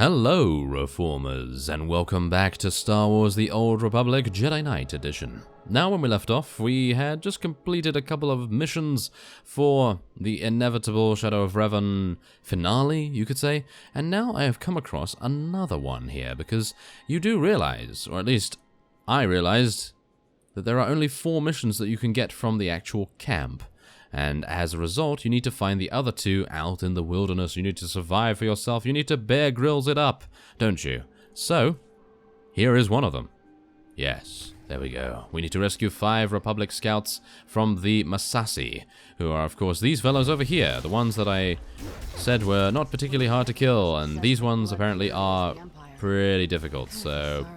Hello, Reformers, and welcome back to Star Wars The Old Republic Jedi Knight Edition. Now, when we left off, we had just completed a couple of missions for the inevitable Shadow of Revan finale, you could say, and now I have come across another one here, because you do realize, or at least I realized, that there are only 4 missions that you can get from the actual camp. And as a result, you need to find the other 2 out in the wilderness. You need to survive for yourself. You need to Bear Grylls it up, don't you? So, here is one of them. Yes, there we go. We need to rescue 5 Republic scouts from the Masasi, who are, of course, these fellows over here. The ones that I said were not particularly hard to kill, and these ones apparently are pretty difficult. So,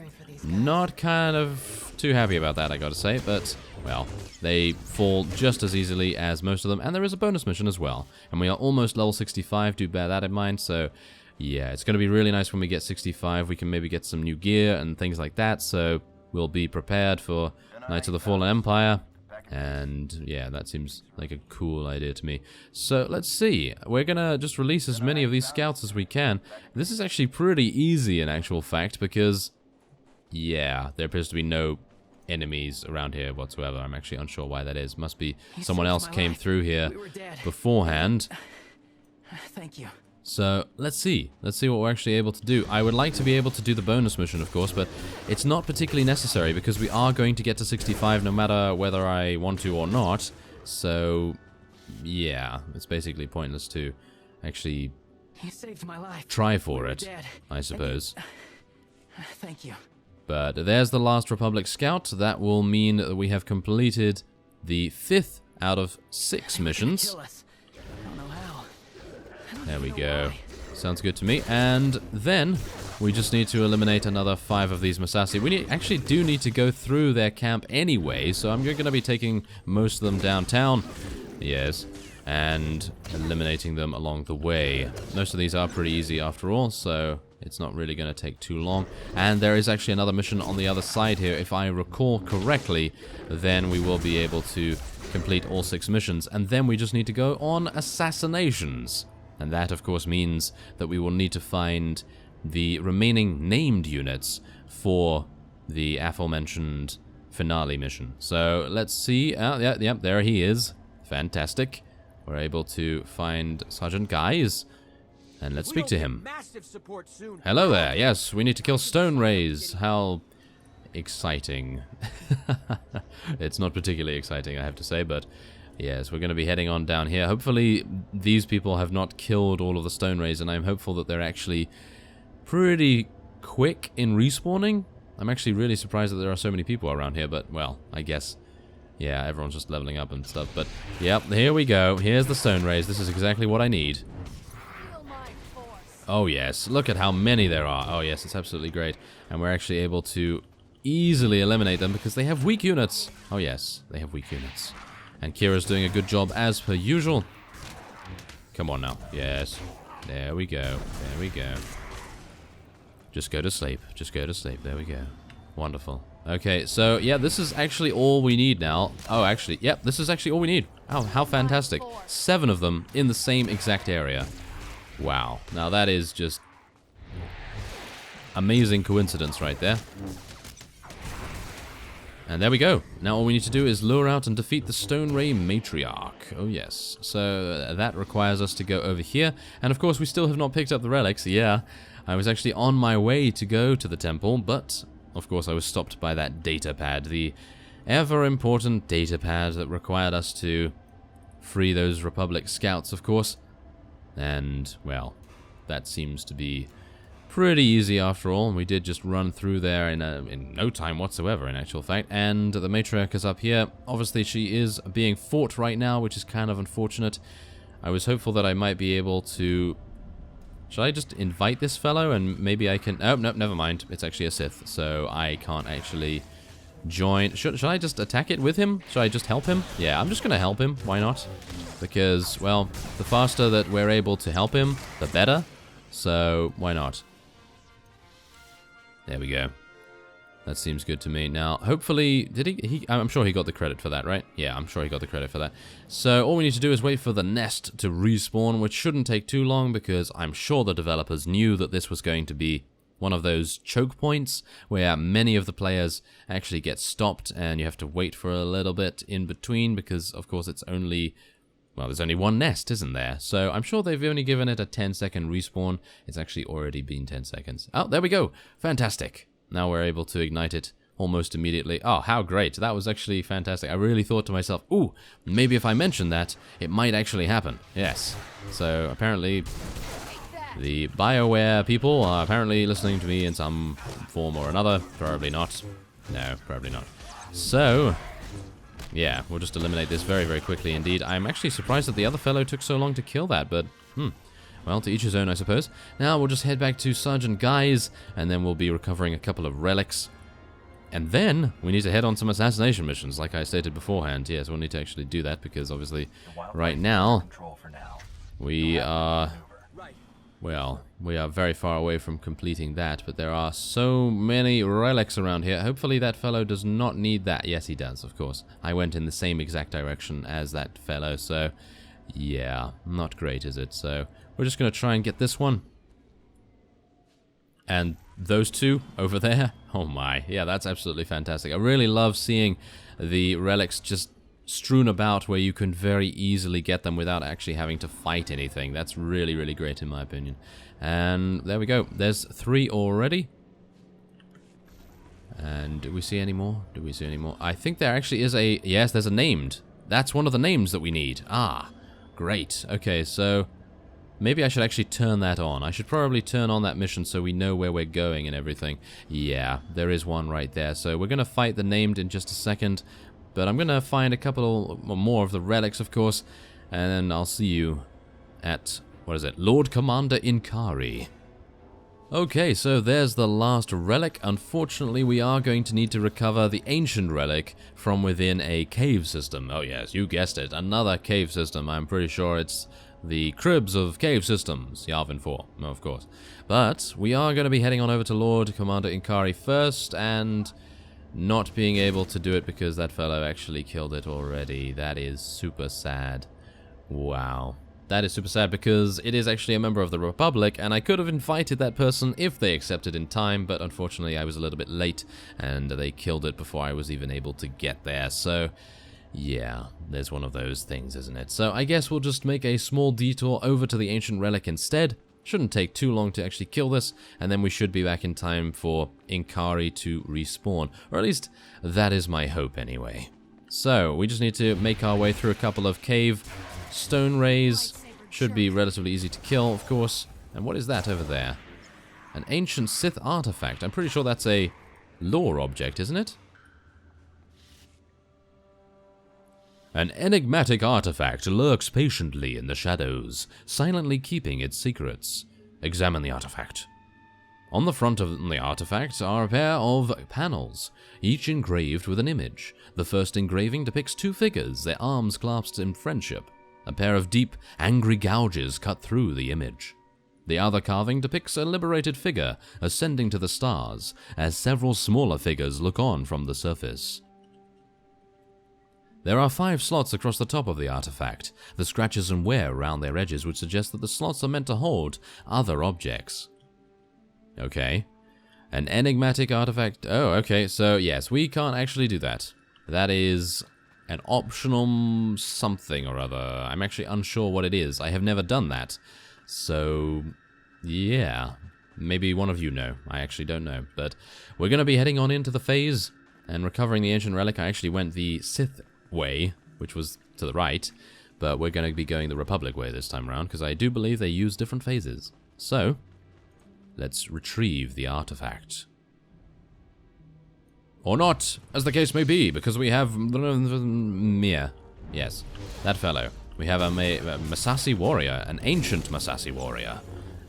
not kind of too happy about that, I gotta say, but, well, they fall just as easily as most of them, and there is a bonus mission as well. And we are almost level 65, do bear that in mind, so yeah, it's going to be really nice when we get 65. We can maybe get some new gear and things like that, so we'll be prepared for Knights of the Fallen Empire. And yeah, that seems like a cool idea to me. So let's see, we're going to just release as many of these scouts as we can. This is actually pretty easy in actual fact, because yeah, there appears to be no enemies around here whatsoever. I'm actually unsure why that is. Must be someone else came through here beforehand. Thank you. So let's see what we're actually able to do. I would like to be able to do the bonus mission, of course, but it's not particularly necessary because we are going to get to 65 no matter whether I want to or not. So yeah, it's basically pointless to actually try for it, I suppose. Thank you. But there's the last Republic Scout. That will mean that we have completed the 5th out of 6 missions. There we go. Sounds good to me. And then we just need to eliminate another 5 of these Masasi. We actually do need to go through their camp anyway, so I'm going to be taking most of them downtown. Yes. And eliminating them along the way. Most of these are pretty easy after all, so it's not really going to take too long. And there is actually another mission on the other side here. If I recall correctly, then we will be able to complete all 6 missions. And then we just need to go on assassinations. And that, of course, means that we will need to find the remaining named units for the aforementioned finale mission. So let's see. Yeah, there he is. Fantastic. We're able to find Sergeant Guys. And let's speak to him. Hello there. Yes, we need to kill Stone Rays. How exciting. It's not particularly exciting, I have to say, but yes, we're going to be heading on down here. Hopefully, these people have not killed all of the Stone Rays, and I'm hopeful that they're actually pretty quick in respawning. I'm actually really surprised that there are so many people around here, but, well, I guess, yeah, everyone's just leveling up and stuff. But, yep, here we go. Here's the Stone Rays. This is exactly what I need. Oh yes, look at how many there are. Oh yes, it's absolutely great. And we're actually able to easily eliminate them because they have weak units. Oh yes, they have weak units. And Kira's doing a good job as per usual. Come on now. Yes. There we go. There we go. Just go to sleep. Just go to sleep. There we go. Wonderful. Okay, so yeah, this is actually all we need now. Oh, actually, yep, this is actually all we need. Oh, how fantastic. 7 of them in the same exact area. Wow. Now that is just amazing coincidence right there. And there we go. Now all we need to do is lure out and defeat the Stone Ray Matriarch. Oh yes. So that requires us to go over here. And of course we still have not picked up the relics. Yeah. I was actually on my way to go to the temple, but of course I was stopped by that data pad. The ever important data pad that required us to free those Republic scouts, of course. And, well, that seems to be pretty easy after all. We did just run through there in no time whatsoever, in actual fact. And the Matriarch is up here. Obviously, she is being fought right now, which is kind of unfortunate. I was hopeful that I might be able to... Should I just invite this fellow and maybe I can... Oh, no, never mind. It's actually a Sith, so I can't actually join... Should I just attack it with him? Should I just help him? Yeah, I'm just going to help him. Why not? Because, well, the faster that we're able to help him, the better. So, why not? There we go. That seems good to me. Now, hopefully, did he? I'm sure he got the credit for that, right? Yeah, I'm sure he got the credit for that. So all we need to do is wait for the nest to respawn, which shouldn't take too long because I'm sure the developers knew that this was going to be one of those choke points where many of the players actually get stopped and you have to wait for a little bit in between because, of course, it's only... Well, there's only one nest, isn't there? So I'm sure they've only given it a 10-second respawn. It's actually already been 10 seconds. Oh, there we go. Fantastic. Now we're able to ignite it almost immediately. Oh, how great. That was actually fantastic. I really thought to myself, ooh, maybe if I mention that, it might actually happen. Yes. So apparently the BioWare people are apparently listening to me in some form or another. Probably not. No, probably not. So... yeah, we'll just eliminate this very, very quickly indeed. I'm actually surprised that the other fellow took so long to kill that, but, well, to each his own, I suppose. Now we'll just head back to Sergeant Guy's, and then we'll be recovering a couple of relics. And then we need to head on some assassination missions, like I stated beforehand. Yes, we'll need to actually do that, because obviously, right now, we are... well, we are very far away from completing that, but there are so many relics around here. Hopefully that fellow does not need that. Yes, he does, of course. I went in the same exact direction as that fellow, so yeah, not great, is it? So we're just going to try and get this one. And those two over there, oh my, yeah, that's absolutely fantastic. I really love seeing the relics just strewn about where you can very easily get them without actually having to fight anything. That's really, really great in my opinion. And there we go. There's 3 already. And do we see any more? Do we see any more? I think there actually is a... yes, there's a named. That's one of the names that we need. Ah, great. Okay, so maybe I should actually turn that on. I should probably turn on that mission so we know where we're going and everything. Yeah, there is one right there. So we're going to fight the named in just a second. But I'm going to find a couple more of the relics, of course, and then I'll see you at, what is it, Lord Commander Inkari. Okay, so there's the last relic. Unfortunately, we are going to need to recover the ancient relic from within a cave system. Oh yes, you guessed it, another cave system. I'm pretty sure it's the cribs of cave systems, Yavin 4, of course. But we are going to be heading on over to Lord Commander Inkari first, and... not being able to do it because that fellow actually killed it already. That is super sad. Wow. That is super sad because it is actually a member of the Republic, and I could have invited that person if they accepted in time, but unfortunately I was a little bit late, and they killed it before I was even able to get there. So, yeah, there's one of those things, isn't it? So I guess we'll just make a small detour over to the ancient relic instead. Shouldn't take too long to actually kill this, and then we should be back in time for Inkari to respawn. Or at least, that is my hope anyway. So, we just need to make our way through a couple of cave stone rays. Should be relatively easy to kill, of course. And what is that over there? An ancient Sith artifact. I'm pretty sure that's a lore object, isn't it? An enigmatic artifact lurks patiently in the shadows, silently keeping its secrets. Examine the artifact. On the front of the artifact are a pair of panels, each engraved with an image. The first engraving depicts 2 figures, their arms clasped in friendship. A pair of deep, angry gouges cut through the image. The other carving depicts a liberated figure ascending to the stars, as several smaller figures look on from the surface. There are 5 slots across the top of the artifact. The scratches and wear around their edges would suggest that the slots are meant to hold other objects. Okay. An enigmatic artifact. Oh, okay. So, yes, we can't actually do that. That is an optional something or other. I'm actually unsure what it is. I have never done that. So, yeah. Maybe one of you know. I actually don't know. But we're going to be heading on into the phase and recovering the ancient relic. I actually went the Sith way, which was to the right, but we're going to be going the Republic way this time around because I do believe they use different phases. So, let's retrieve the artifact. Or not, as the case may be, because we have Mia. Yes, that fellow. We have a Masasi warrior, an ancient Masasi warrior.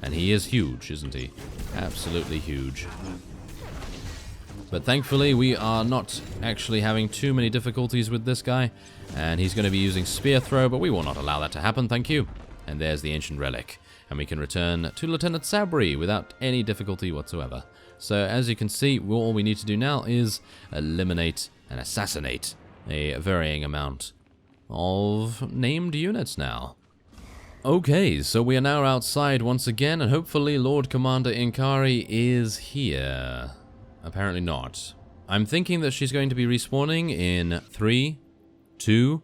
And he is huge, isn't he? Absolutely huge. But thankfully, we are not actually having too many difficulties with this guy. And he's going to be using spear throw, but we will not allow that to happen, thank you. And there's the ancient relic. And we can return to Lieutenant Sabri without any difficulty whatsoever. So as you can see, all we need to do now is eliminate and assassinate a varying amount of named units now. Okay, so we are now outside once again, and hopefully Lord Commander Inkari is here. Apparently not. I'm thinking that she's going to be respawning in 3, 2,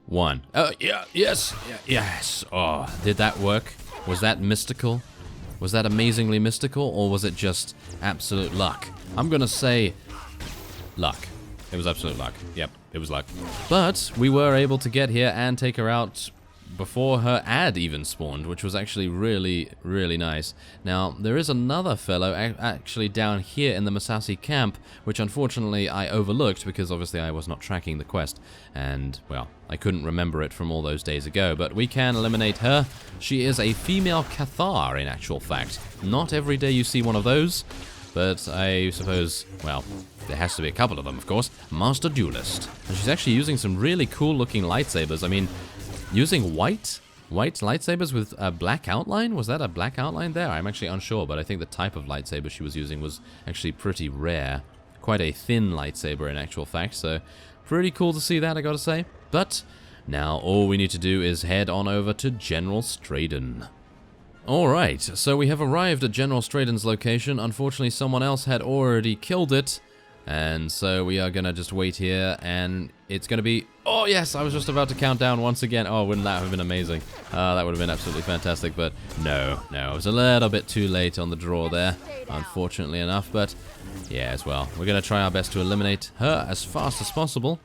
1. Oh, yeah, yes, yes. Oh, did that work? Was that mystical? Was that amazingly mystical, or was it just absolute luck? I'm gonna say luck. It was absolute luck. Yep, it was luck. But we were able to get here and take her out before her ad even spawned, which was actually really, really nice. Now, there is another fellow actually down here in the Massassi camp, which unfortunately I overlooked because obviously I was not tracking the quest, and, well, I couldn't remember it from all those days ago, but we can eliminate her. She is a female Cathar, in actual fact. Not every day you see one of those, but I suppose, well, there has to be a couple of them, of course. Master Duelist. And she's actually using some really cool-looking lightsabers. I mean, using white lightsabers with a black outline? Was that a black outline there? I'm actually unsure, but I think the type of lightsaber she was using was actually pretty rare. Quite a thin lightsaber in actual fact, so pretty cool to see that, I gotta say. But now all we need to do is head on over to General Straden. Alright, so we have arrived at General Straden's location. Unfortunately, someone else had already killed it. And so we are gonna just wait here, and it's gonna be... Oh yes, I was just about to count down once again. Oh, wouldn't that have been amazing? That would have been absolutely fantastic, but no, I was a little bit too late on the draw there, unfortunately enough, but yeah, as well. We're gonna try our best to eliminate her as fast as possible.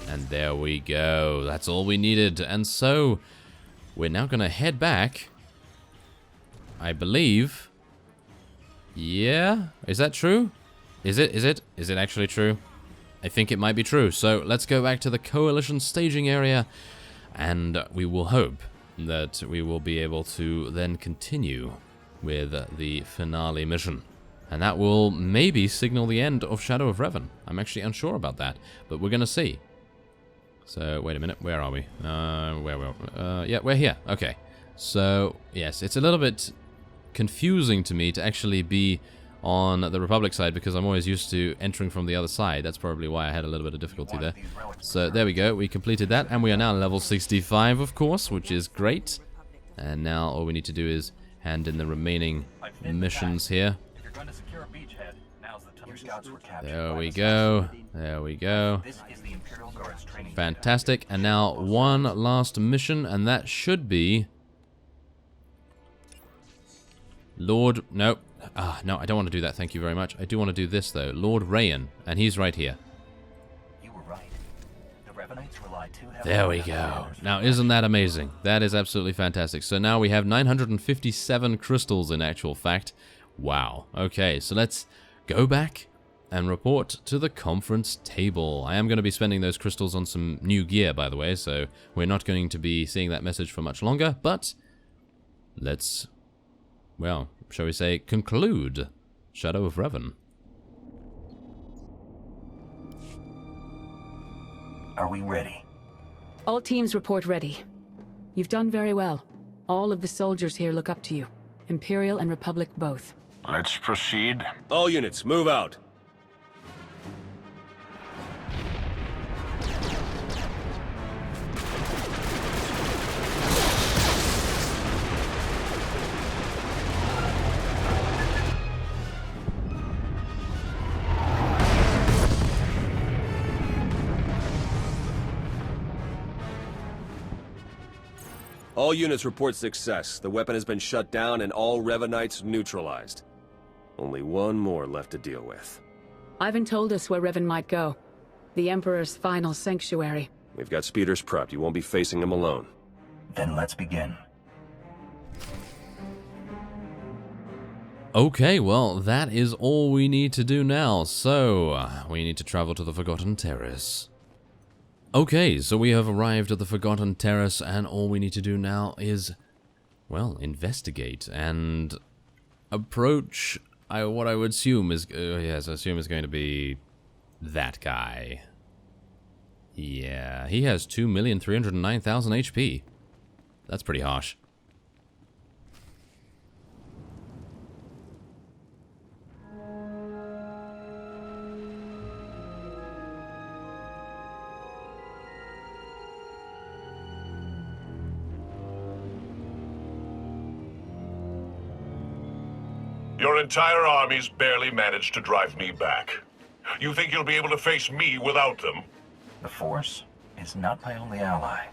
And there we go. That's all we needed. And so we're now gonna head back, I believe. Yeah, is that true? Is it actually true? I think it might be true. So let's go back to the Coalition staging area, and we will hope that we will be able to then continue with the finale mission. And that will maybe signal the end of Shadow of Revan. I'm actually unsure about that, but we're gonna see. So, wait a minute, where are we? Yeah, we're here. Okay. So, yes, it's a little bit confusing to me to actually be on the Republic side because I'm always used to entering from the other side. That's probably why I had a little bit of difficulty there. So there we go, we completed that, and we are now level 65, of course, which is great. And now all we need to do is hand in the remaining missions here. There we go, there we go. Fantastic, and now one last mission, and that should be... Lord... Nope. No, I don't want to do that, thank you very much. I do want to do this, though. Lord Rayan, and he's right here. You were right. The Revanites rely too heavily. There we go. Now, isn't that amazing? That is absolutely fantastic. So now we have 957 crystals in actual fact. Wow. Okay, so let's go back and report to the conference table. I am going to be spending those crystals on some new gear, by the way, so we're not going to be seeing that message for much longer, but let's, well, shall we say, conclude Shadow of Revan. Are we ready? All teams report ready. You've done very well. All of the soldiers here look up to you. Imperial and Republic both. Let's proceed. All units, move out. All units report success. The weapon has been shut down and all Revanites neutralized. Only one more left to deal with. Ivan told us where Revan might go. The Emperor's final sanctuary. We've got speeders prepped. You won't be facing him alone. Then let's begin. Okay, well, that is all we need to do now. So, we need to travel to the Forgotten Terrace. Okay, so we have arrived at the Forgotten Terrace, and all we need to do now is, well, investigate and approach what I would assume is, yes, I assume is going to be that guy. Yeah, he has 2,309,000 HP. That's pretty harsh. Your entire army's barely managed to drive me back. You think you'll be able to face me without them? The Force is not my only ally.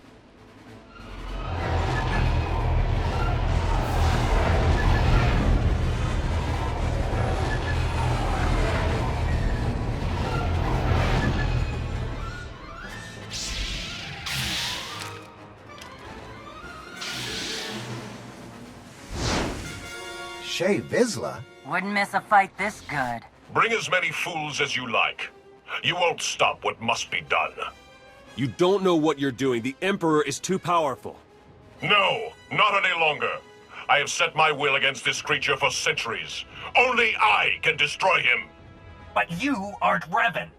Shay Vizsla? Wouldn't miss a fight this good. Bring as many fools as you like. You won't stop what must be done. You don't know what you're doing. The Emperor is too powerful. No, not any longer. I have set my will against this creature for centuries. Only I can destroy him. But you aren't Revan.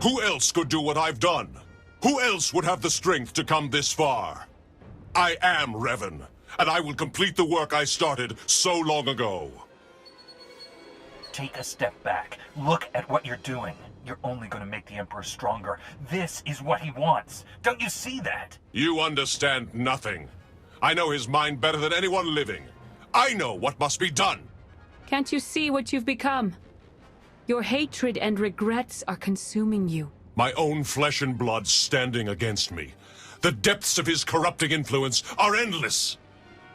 Who else could do what I've done? Who else would have the strength to come this far? I am Revan, and I will complete the work I started so long ago. Take a step back. Look at what you're doing. You're only going to make the Emperor stronger. This is what he wants. Don't you see that? You understand nothing. I know his mind better than anyone living. I know what must be done. Can't you see what you've become? Your hatred and regrets are consuming you. My own flesh and blood standing against me. The depths of his corrupting influence are endless.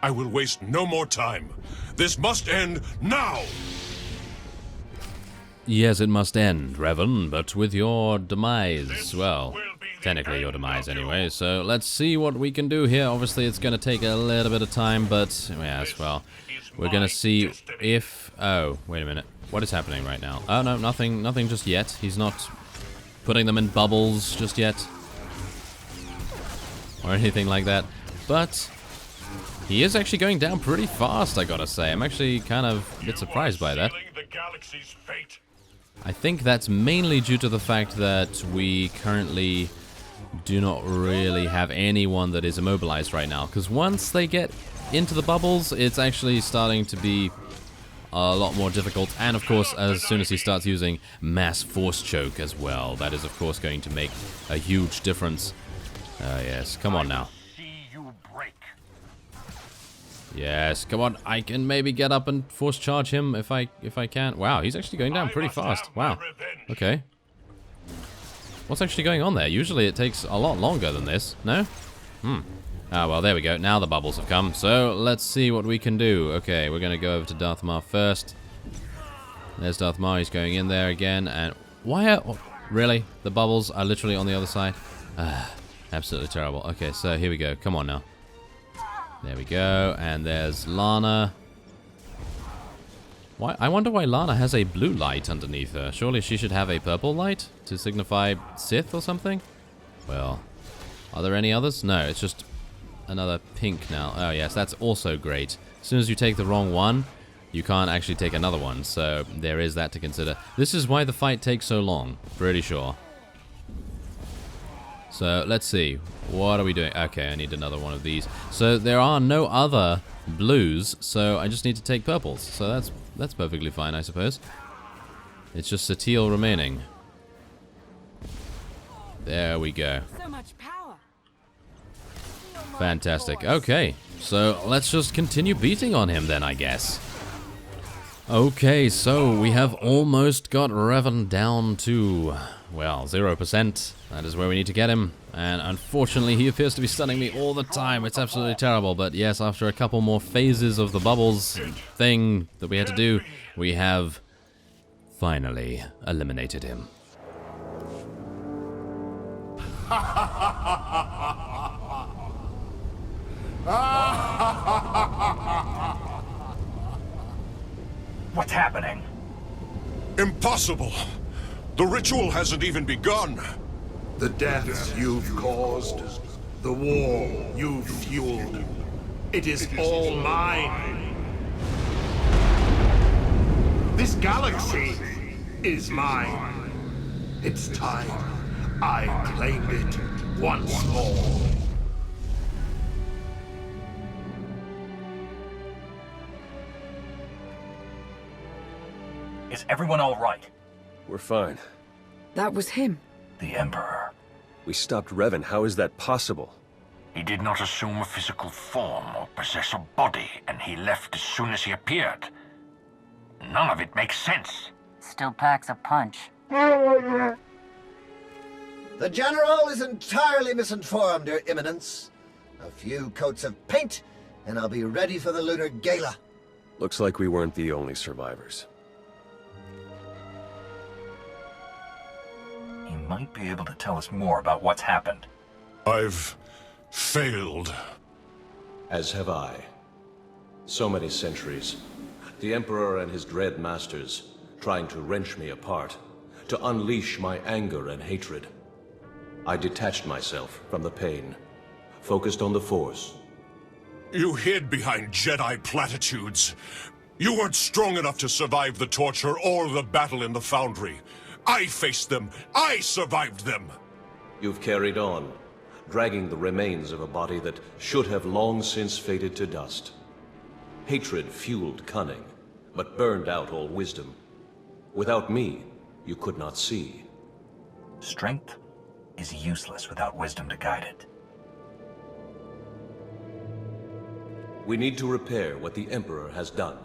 I will waste no more time. This must end now! Yes, it must end, Revan, but with your demise, well, technically your demise anyway, so let's see what we can do here. Obviously, it's going to take a little bit of time, but, yes, well, we're going to see if... Oh, wait a minute. What is happening right now? Oh, no, nothing just yet. He's not putting them in bubbles just yet. Or anything like that. But he is actually going down pretty fast, I gotta say. I'm actually kind of a bit surprised by that. I think that's mainly due to the fact that we currently do not really have anyone that is immobilized right now. Because once they get into the bubbles, it's actually starting to be a lot more difficult. And of course, as soon as he starts using mass force choke as well, that is of course going to make a huge difference. Yes, come on now. Yes, come on. I can maybe get up and force charge him if I can. Wow, he's actually going down pretty fast. Wow. Okay. What's actually going on there? Usually it takes a lot longer than this. No? Ah, well, there we go. Now the bubbles have come. So let's see what we can do. Okay, we're going to go over to Darth Maul first. There's Darth Maul. He's going in there again. And why are... Oh, really? The bubbles are literally on the other side? Absolutely terrible. Okay, so here we go. Come on now. There we go. And there's Lana. Why? I wonder why Lana has a blue light underneath her. Surely she should have a purple light to signify Sith or something? Well, are there any others? No, it's just another pink now. Oh, yes, that's also great. As soon as you take the wrong one, you can't actually take another one. So there is that to consider. This is why the fight takes so long. Pretty sure. So, let's see. What are we doing? Okay, I need another one of these. So, there are no other blues, so I just need to take purples. So, that's perfectly fine, I suppose. It's just Satil remaining. There we go. So much power. Fantastic. Okay, so let's just continue beating on him then, I guess. Okay, so we have almost got Revan down to, well, 0%. That is where we need to get him. And unfortunately, he appears to be stunning me all the time. It's absolutely terrible. But yes, after a couple more phases of the bubbles thing that we had to do, we have finally eliminated him. What's happening? Impossible! The ritual hasn't even begun! The deaths you've caused, the war you've fueled, it is all mine. This galaxy is mine. It's time I claimed it once more. Is everyone all right? We're fine. That was him. The Emperor. We stopped Revan. How is that possible? He did not assume a physical form or possess a body, and he left as soon as he appeared. None of it makes sense. Still packs a punch. The General is entirely misinformed, Your Eminence. A few coats of paint, and I'll be ready for the Lunar Gala. Looks like we weren't the only survivors. He might be able to tell us more about what's happened. I've failed. As have I. So many centuries. The Emperor and his dread masters, trying to wrench me apart, to unleash my anger and hatred. I detached myself from the pain, focused on the Force. You hid behind Jedi platitudes. You weren't strong enough to survive the torture or the battle in the Foundry. I faced them. I survived them. You've carried on, dragging the remains of a body that should have long since faded to dust. Hatred fueled cunning, but burned out all wisdom. Without me, you could not see. Strength is useless without wisdom to guide it. We need to repair what the Emperor has done.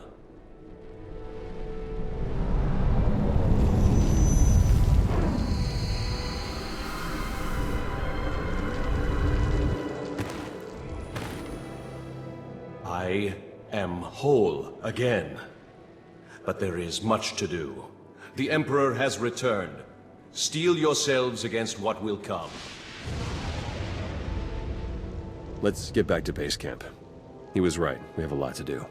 I am whole again. But there is much to do. The Emperor has returned. Steel yourselves against what will come. Let's get back to base camp. He was right. We have a lot to do.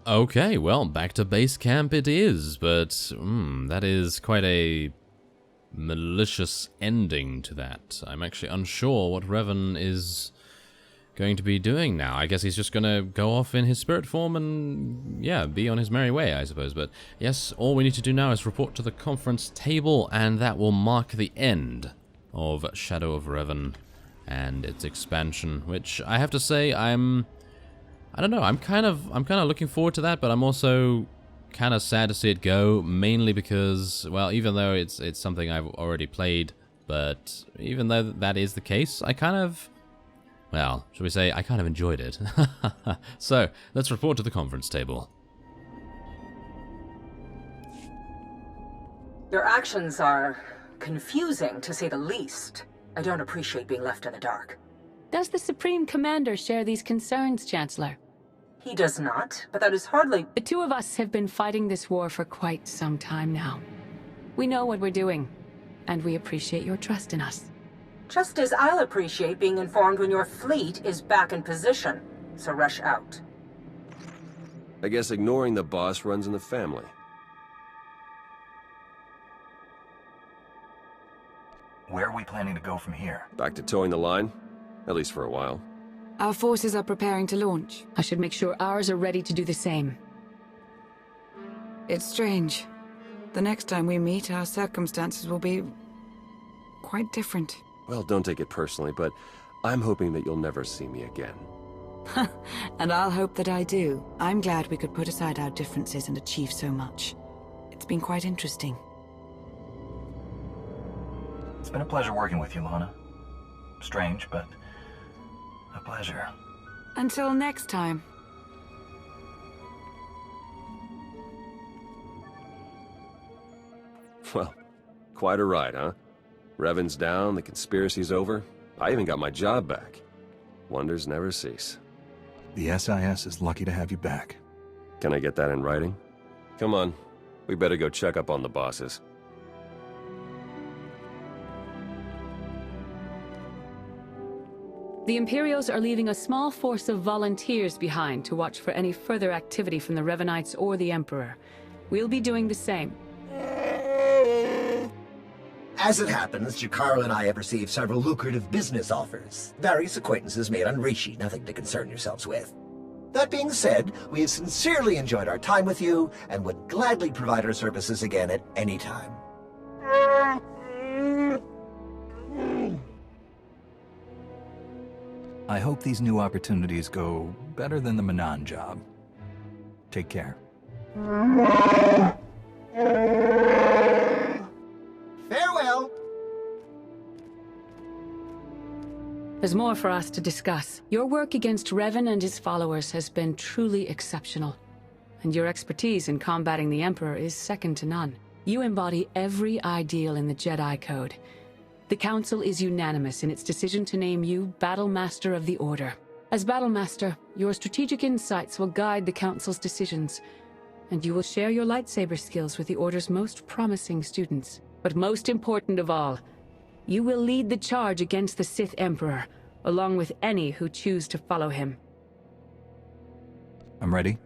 Okay, well, back to base camp it is, but that is quite a malicious ending to that. I'm actually unsure what Revan is going to be doing now. I guess he's just going to go off in his spirit form and, yeah, be on his merry way, I suppose. But yes, all we need to do now is report to the conference table, and that will mark the end of Shadow of Revan and its expansion, which I have to say I don't know, I'm kind of looking forward to that, but I'm also kind of sad to see it go, mainly because, well, even though it's something I've already played, but even though that is the case, I kind of, well, should we say, I kind of enjoyed it. So, let's report to the conference table. Your actions are confusing, to say the least. I don't appreciate being left in the dark. Does the Supreme Commander share these concerns, Chancellor? He does not, but that is hardly... The two of us have been fighting this war for quite some time now. We know what we're doing, and we appreciate your trust in us. Just as I'll appreciate being informed when your fleet is back in position, so rush out. I guess ignoring the boss runs in the family. Where are we planning to go from here? Back to towing the line? At least for a while. Our forces are preparing to launch. I should make sure ours are ready to do the same. It's strange. The next time we meet, our circumstances will be quite different. Well, don't take it personally, but I'm hoping that you'll never see me again. And I'll hope that I do. I'm glad we could put aside our differences and achieve so much. It's been quite interesting. It's been a pleasure working with you, Lana. Strange, but a pleasure. Until next time. Well, quite a ride, huh? Revan's down, the conspiracy's over. I even got my job back. Wonders never cease. The SIS is lucky to have you back. Can I get that in writing? Come on, we better go check up on the bosses. The Imperials are leaving a small force of volunteers behind to watch for any further activity from the Revanites or the Emperor. We'll be doing the same. As it happens, Jakaro and I have received several lucrative business offers. Various acquaintances made on Rishi, nothing to concern yourselves with. That being said, we have sincerely enjoyed our time with you and would gladly provide our services again at any time. I hope these new opportunities go better than the Manan job. Take care. Farewell! There's more for us to discuss. Your work against Revan and his followers has been truly exceptional. And your expertise in combating the Emperor is second to none. You embody every ideal in the Jedi Code. The Council is unanimous in its decision to name you Battle Master of the Order. As Battle Master, your strategic insights will guide the Council's decisions, and you will share your lightsaber skills with the Order's most promising students. But most important of all, you will lead the charge against the Sith Emperor, along with any who choose to follow him. I'm ready.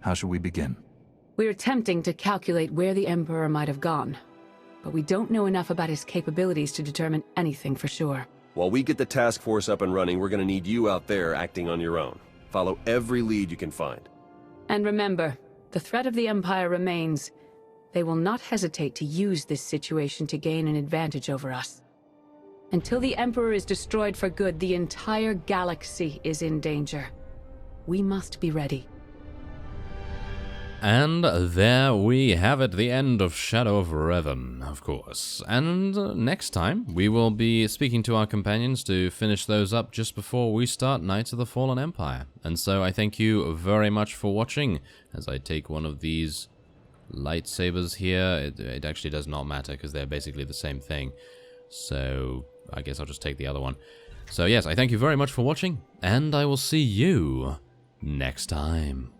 How shall we begin? We're attempting to calculate where the Emperor might have gone, but we don't know enough about his capabilities to determine anything for sure. While we get the task force up and running, we're gonna need you out there acting on your own. Follow every lead you can find. And remember, the threat of the Empire remains. They will not hesitate to use this situation to gain an advantage over us. Until the Emperor is destroyed for good, the entire galaxy is in danger. We must be ready. And there we have it, the end of Shadow of Revan, of course. And next time, we will be speaking to our companions to finish those up just before we start Knights of the Fallen Empire. And so I thank you very much for watching, as I take one of these lightsabers here. It actually does not matter, because they're basically the same thing. So I guess I'll just take the other one. So yes, I thank you very much for watching, and I will see you next time.